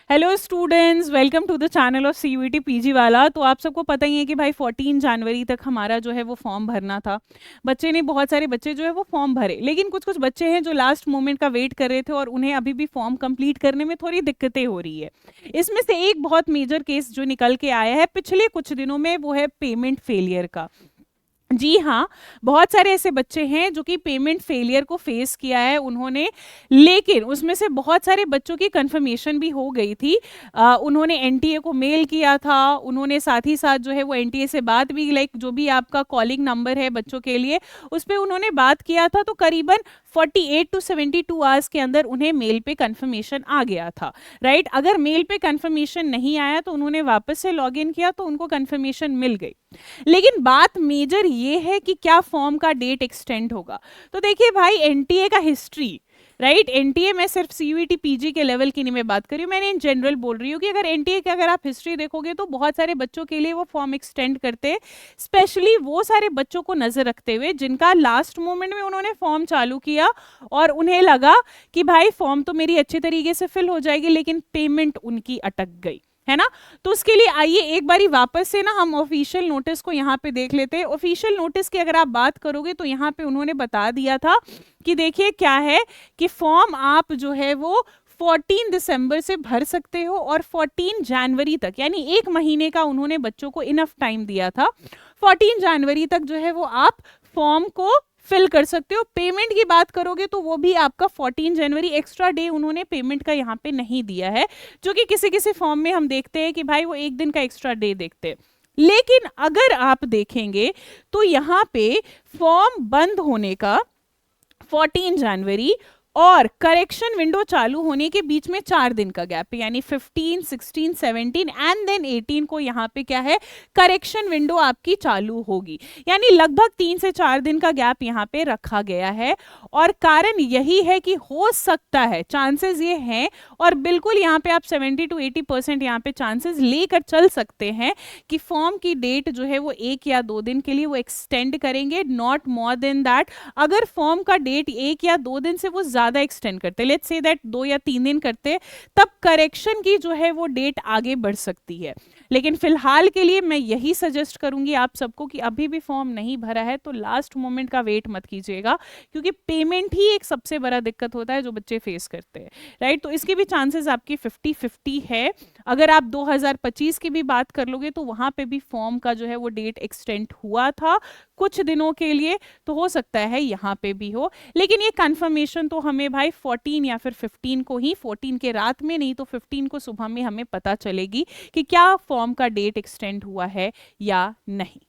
Hello students, welcome to the channel of CUET PG वाला। तो आप सबको पता ही है कि भाई 14 जनवरी तक हमारा जो है वो फॉर्म भरना था। बच्चे ने बहुत सारे बच्चे जो है वो फॉर्म भरे, लेकिन कुछ कुछ बच्चे हैं जो लास्ट मोमेंट का वेट कर रहे थे और उन्हें अभी भी फॉर्म कंप्लीट करने में थोड़ी दिक्कतें हो रही है। इसमें से एक बहुत मेजर केस जो निकल के आया है पिछले कुछ दिनों में, वो है पेमेंट फेलियर का। जी हाँ, बहुत सारे ऐसे बच्चे हैं जो कि पेमेंट फेलियर को फेस किया है उन्होंने, लेकिन उसमें से बहुत सारे बच्चों की कंफर्मेशन भी हो गई थी। उन्होंने एनटीए को मेल किया था, उन्होंने साथ ही साथ जो है वो एनटीए से बात भी, लाइक जो भी आपका कॉलिंग नंबर है बच्चों के लिए, उस पर उन्होंने बात किया था। तो करीबन 48 टू 72 आवर्स के अंदर उन्हें मेल पे कंफर्मेशन आ गया था। राइट, अगर मेल पे कंफर्मेशन नहीं आया तो उन्होंने वापस से लॉग इन किया तो उनको कंफर्मेशन मिल गई। लेकिन बात मेजर ये है कि क्या फॉर्म का डेट एक्सटेंड होगा। तो देखिए भाई, एनटीए का हिस्ट्री, राइट, एनटीए में सिर्फ सीयूईटी पीजी के लेवल की नहीं मैं बात कर रही हूँ, मैंने इन जनरल बोल रही हूँ कि अगर एनटीए की अगर आप हिस्ट्री देखोगे तो बहुत सारे बच्चों के लिए वो फॉर्म एक्सटेंड करते हैं, स्पेशली वो सारे बच्चों को नजर रखते हुए जिनका लास्ट मोमेंट में उन्होंने फॉर्म चालू किया और उन्हें लगा कि भाई फॉर्म तो मेरी अच्छे तरीके से फिल हो जाएगी, लेकिन पेमेंट उनकी अटक गई, है ना। तो उसके लिए आइए एक बारी वापस से ना हम ऑफिशियल नोटिस को यहाँ पे देख लेते हैं। ऑफिशियल नोटिस की अगर आप बात करोगे तो यहाँ पे उन्होंने बता दिया था कि देखिए क्या है कि फॉर्म आप जो है वो 14 दिसंबर से भर सकते हो और 14 जनवरी तक, यानी एक महीने का उन्होंने बच्चों को इनफ टाइम दिया था। 14 जनवरी तक जो है वो आप फॉर्म को फिल कर सकते हो। पेमेंट की बात करोगे तो वो भी आपका 14 जनवरी, एक्स्ट्रा डे उन्होंने पेमेंट का यहाँ पे नहीं दिया है, जो कि किसी किसी फॉर्म में हम देखते हैं कि भाई वो एक दिन का एक्स्ट्रा डे देखते हैं। लेकिन अगर आप देखेंगे तो यहाँ पे फॉर्म बंद होने का 14 जनवरी और करेक्शन विंडो चालू होने के बीच में 4 दिन का गैप है, यानी 15, 16, 17 एंड देन 18 को यहाँ पे क्या है, करेक्शन विंडो आपकी चालू होगी। यानी लगभग 3 से 4 दिन का गैप यहाँ पे रखा गया है। और कारण यही है कि हो सकता है, चांसेस ये हैं और बिल्कुल यहाँ पे आप 70 टू 80% यहाँ पे चांसेस लेकर चल सकते हैं कि फॉर्म की डेट जो है वो 1 या 2 दिन के लिए वो एक्सटेंड करेंगे, नॉट मोर देन दैट। अगर फॉर्म का डेट 1 या 2 दिन से वो ज्यादा एक्सटेंड करते, लेट्स से दैट 2 या 3 दिन करते, तब करेक्शन की जो है वो डेट आगे बढ़ सकती है। लेकिन फिलहाल के लिए मैं यही सजेस्ट करूंगी आप सबको कि अभी भी फॉर्म नहीं भरा है तो लास्ट मोमेंट का वेट मत कीजिएगा, क्योंकि पेमेंट ही एक सबसे बड़ा दिक्कत होता है जो बच्चे फेस करते हैं। राइट, तो इसके भी चांसेस आपकी 50-50 है। अगर आप 2025 की भी बात कर लोगे तो वहां पे भी फॉर्म का जो है वो डेट एक्सटेंड हुआ था कुछ दिनों के लिए, तो हो सकता है यहाँ पे भी हो। लेकिन ये कंफर्मेशन तो हमें भाई 14 या फिर 15 को ही, 14 के रात में नहीं तो 15 को सुबह में हमें पता चलेगी कि क्या फॉर्म का डेट एक्सटेंड हुआ है या नहीं।